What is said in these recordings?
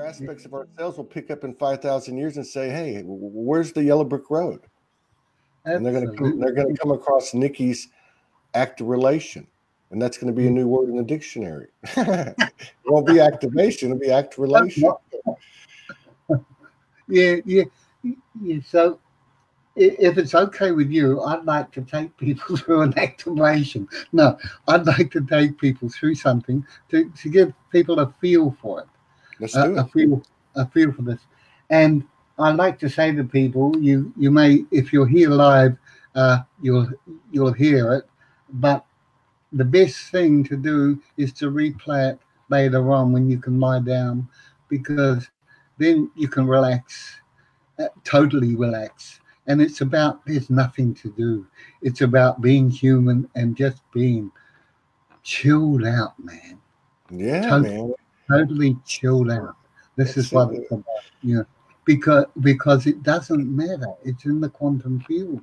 aspects of ourselves will pick up in 5,000 years and say, "Hey, where's the yellow brick road?" And they're going to come across Nicky's ActiveRelation, and that's going to be a new word in the dictionary. It won't be activation; it'll be ActiveRelation. Yeah. So, if it's okay with you, I'd like to take people through an activation. No, I'd like to take people through something to give people a feel for it. Let's do it. A feel for this. And I like to say to people, you may, if you're here live, you'll hear it, but the best thing to do is to replay it later on when you can lie down, because then you can relax, totally relax. And it's about, there's nothing to do. It's about being human and just being chilled out, man. Yeah, man. Totally chilled out. This is what it's about, because it doesn't matter. It's in the quantum field.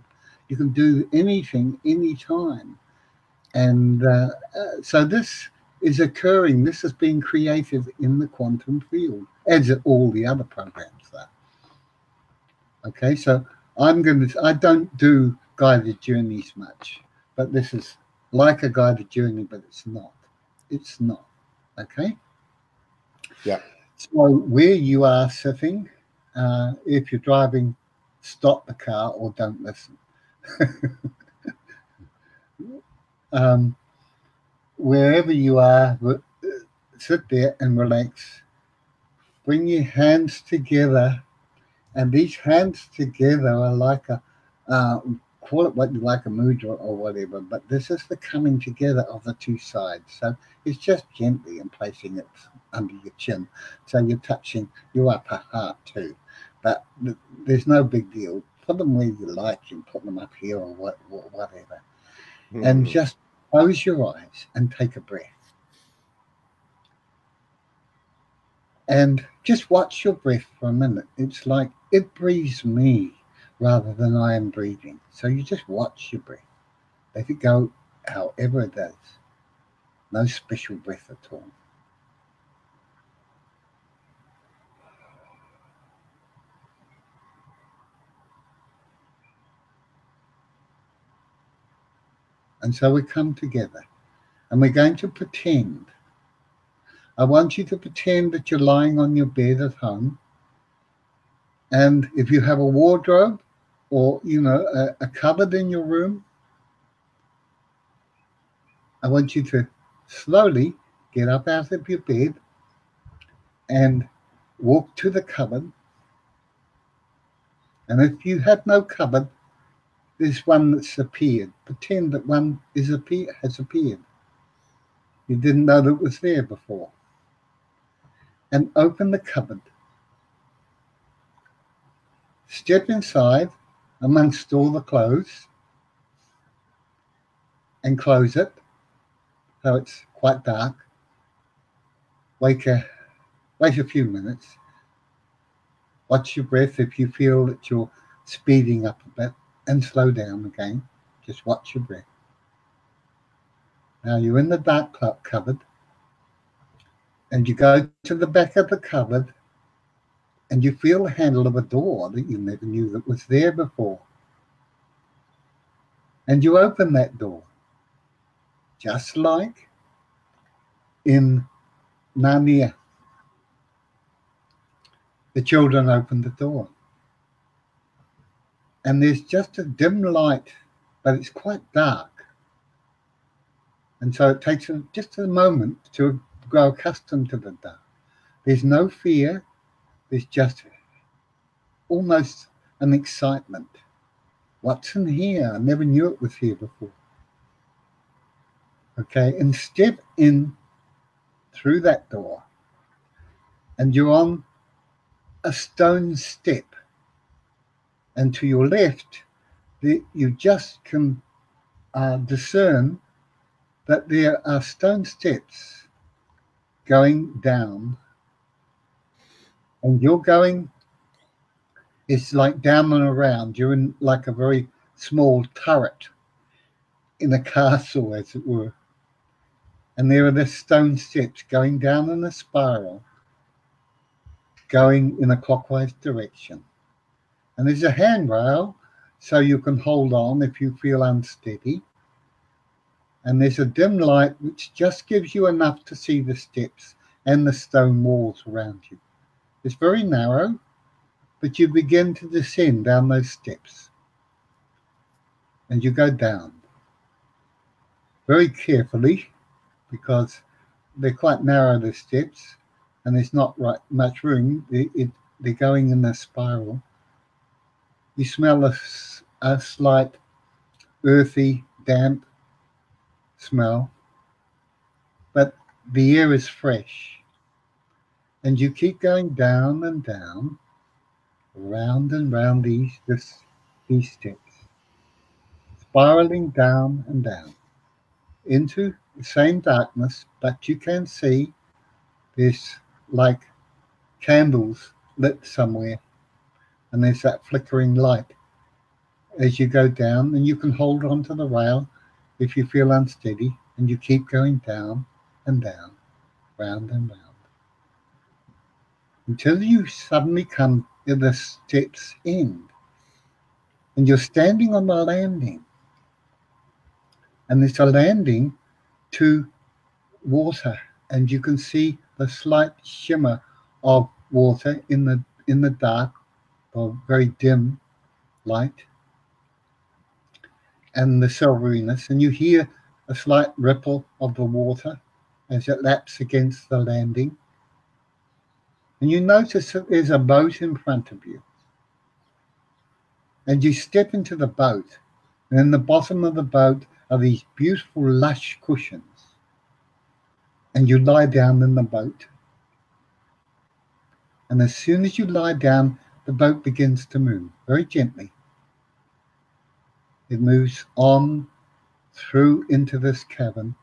You can do anything, anytime. And so this is occurring. This is being created in the quantum field, as all the other programs are. Okay, so I don't do guided journeys much, but this is like a guided journey, but it's not. It's not. Okay? Yeah. So where you are sitting, if you're driving, stop the car or don't listen. Wherever you are, sit there and relax. Bring your hands together, and these hands together are like a, call it what you like, a mudra or whatever, but this is the coming together of the two sides. So it's just gently and placing it under your chin. So you're touching your upper heart too. But there's no big deal. Put them where you like. You put them up here or whatever. Mm-hmm. And just close your eyes and take a breath. And just watch your breath for a minute. It's like it breathes me rather than I am breathing. So you just watch your breath. Let it go however it does. No special breath at all. And so we come together and we're going to pretend. I want you to pretend that you're lying on your bed at home. And if you have a wardrobe or, a cupboard in your room, I want you to slowly get up out of your bed and walk to the cupboard. And if you have no cupboard, there's one that's appeared. Pretend that one has appeared. You didn't know that it was there before. And open the cupboard. Step inside amongst all the clothes and close it so it's quite dark. Wait a few minutes. Watch your breath if you feel that you're speeding up a bit, and slow down again. Just watch your breath. Now you're in the dark cupboard, and you go to the back of the cupboard, and you feel the handle of a door that you never knew that was there before. And you open that door, just like in Narnia. The children opened the door. And there's just a dim light, but it's quite dark. And so it takes just a moment to grow accustomed to the dark. There's no fear. There's just almost an excitement. What's in here? I never knew it was here before. Okay, and step in through that door. And you're on a stone step. And to your left, you just can discern that there are stone steps going down. And you're going, it's like down and around. You're in like a very small turret in a castle, as it were. And there are the stone steps going down in a spiral. going in a clockwise direction. And there's a handrail so you can hold on if you feel unsteady. And there's a dim light which just gives you enough to see the steps and the stone walls around you. It's very narrow, but you begin to descend down those steps. And you go down very carefully because they're quite narrow, the steps, and there's not much room. They're going in a spiral. You smell a slight earthy, damp smell, but the air is fresh. And you keep going down and down, round and round these steps, spiraling down and down into the same darkness, but you can see there's like candles lit somewhere, and there's that flickering light as you go down, and you can hold on to the rail if you feel unsteady, and you keep going down and down, round and round, until you suddenly come to the steps end, and you're standing on the landing, and there's a landing to water, and you can see the slight shimmer of water in the dark or very dim light, and the silveriness, and you hear a slight ripple of the water as it laps against the landing, and you notice that there's a boat in front of you, and you step into the boat, and in the bottom of the boat are these beautiful lush cushions, and you lie down in the boat, and as soon as you lie down, the boat begins to move very gently. It moves on through into this cavern,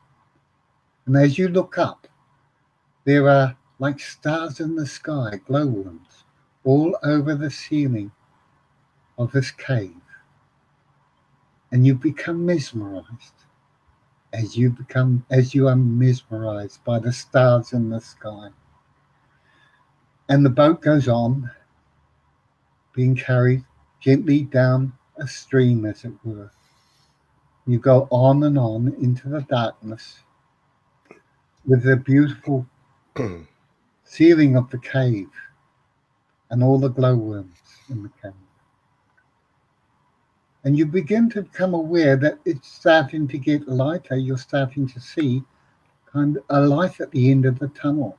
and as you look up, there are like stars in the sky, glowworms, all over the ceiling of this cave, and you become mesmerized as you are mesmerized by the stars in the sky. And the boat goes on, being carried gently down a stream, as it were. You go on and on into the darkness with the beautiful ceiling of the cave and all the glowworms in the cave. And you begin to become aware that it's starting to get lighter. You're starting to see kind of a light at the end of the tunnel.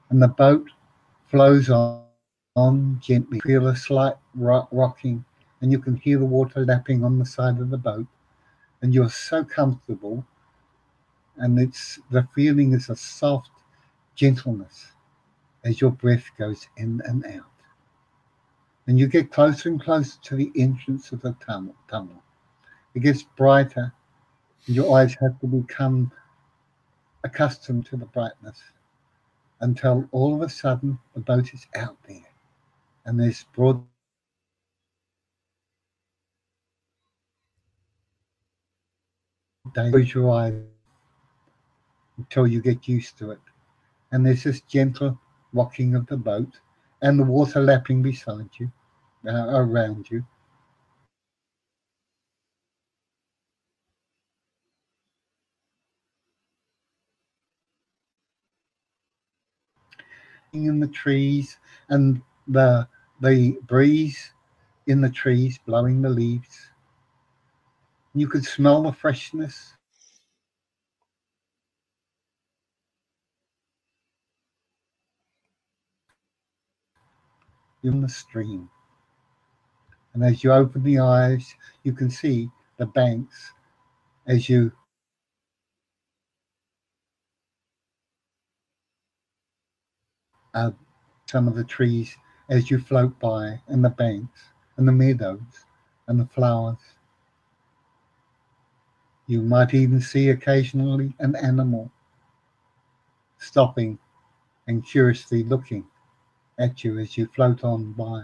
And the boat flows on gently. Feel a slight rocking, and you can hear the water lapping on the side of the boat. And you're so comfortable, and the feeling is a soft gentleness as your breath goes in and out. And you get closer and closer to the entrance of the tunnel. It gets brighter, and your eyes have to become accustomed to the brightness until all of a sudden the boat is out there, and there's broad day. Close your eyes until you get used to it, and there's this gentle rocking of the boat and the water lapping beside you, around you. In the trees, and the breeze in the trees blowing the leaves. You could smell the freshness in the stream. And as you open the eyes, you can see the banks as you some of the trees as you float by, and the banks and the meadows and the flowers. You might even see occasionally an animal stopping and curiously looking at you as you float on by.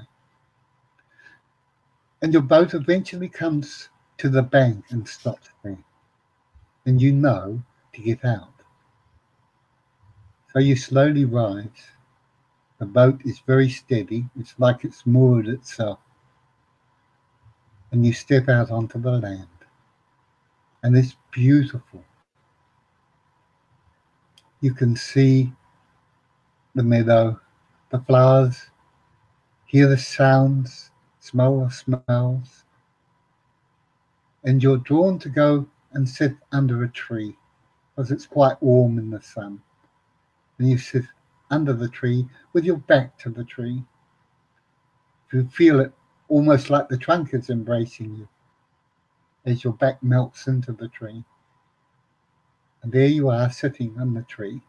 And your boat eventually comes to the bank and stops there. And you know to get out. So you slowly rise, The boat is very steady. It's like it's moored itself. And you step out onto the land. And it's beautiful. You can see the meadow, the flowers, hear the sounds, smell the smells. And you're drawn to go and sit under a tree because it's quite warm in the sun. And you sit under the tree with your back to the tree. You feel it almost like the trunk is embracing you as your back melts into the tree. And there you are sitting on the tree,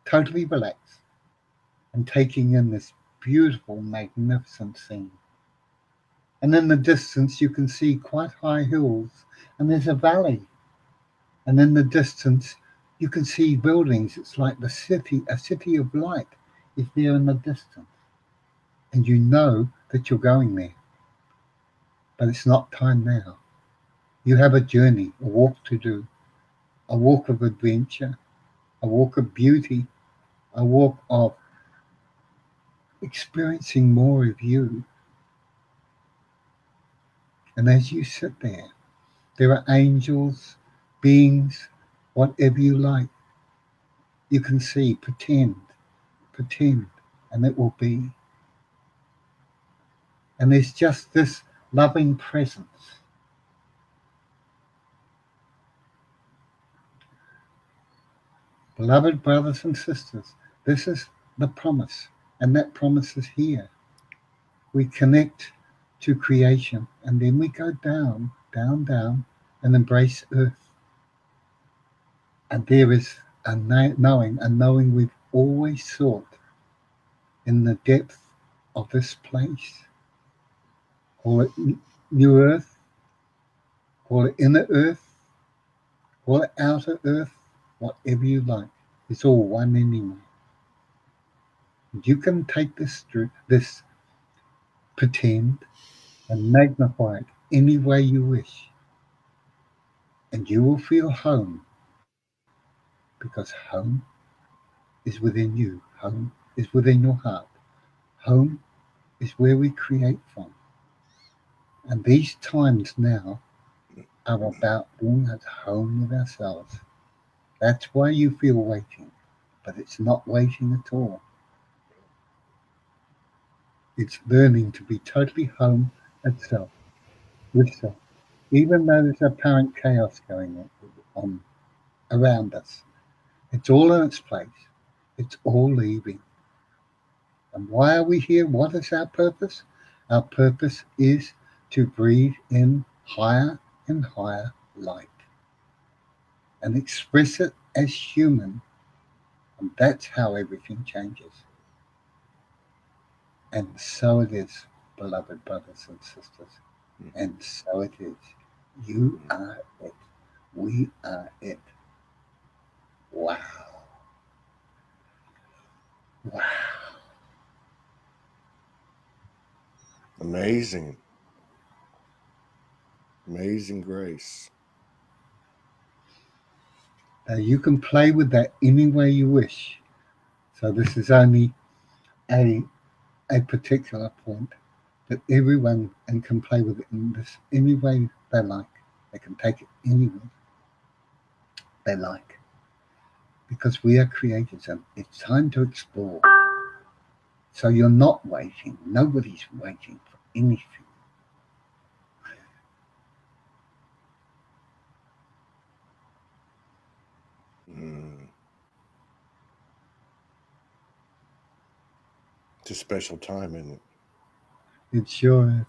totally relaxed and taking in this beautiful, magnificent scene. And in the distance, you can see quite high hills, and there's a valley. And in the distance, you can see buildings. It's like the city, a city of light is there in the distance. And you know that you're going there. But it's not time now. You have a journey, a walk to do, a walk of adventure, a walk of beauty, a walk of experiencing more of you. And as you sit there are angels, beings, whatever you like. You can see, pretend, and it will be. And there's just this loving presence. Beloved brothers and sisters, this is the promise, and that promise is here. We connect to creation, and then we go down, and embrace earth. And there is a knowing we've always sought in the depth of this place. Call it new earth, call it inner earth, call it outer earth, whatever you like. It's all one anyway. You can take this pretend and magnify it any way you wish. And you will feel home, because home is within you. Home is within your heart. Home is where we create from. And these times now are about being at home with ourselves. That's why you feel waiting, but it's not waiting at all. It's learning to be totally home at self, with self, even though there's apparent chaos going on around us. It's all in its place. It's all leaving. And why are we here? What is our purpose? Our purpose is to breathe in higher and higher light and express it as human. And that's how everything changes. And so it is, beloved brothers and sisters. And so it is. You are it. We are it. Wow. Wow. Amazing. Amazing grace. Now you can play with that any way you wish. So this is only a particular point that everyone can play with it in this any way they like. They can take it any way they like. Because we are creators and it's time to explore. So you're not waiting. Nobody's waiting for anything. It's a special time, isn't it? It sure is.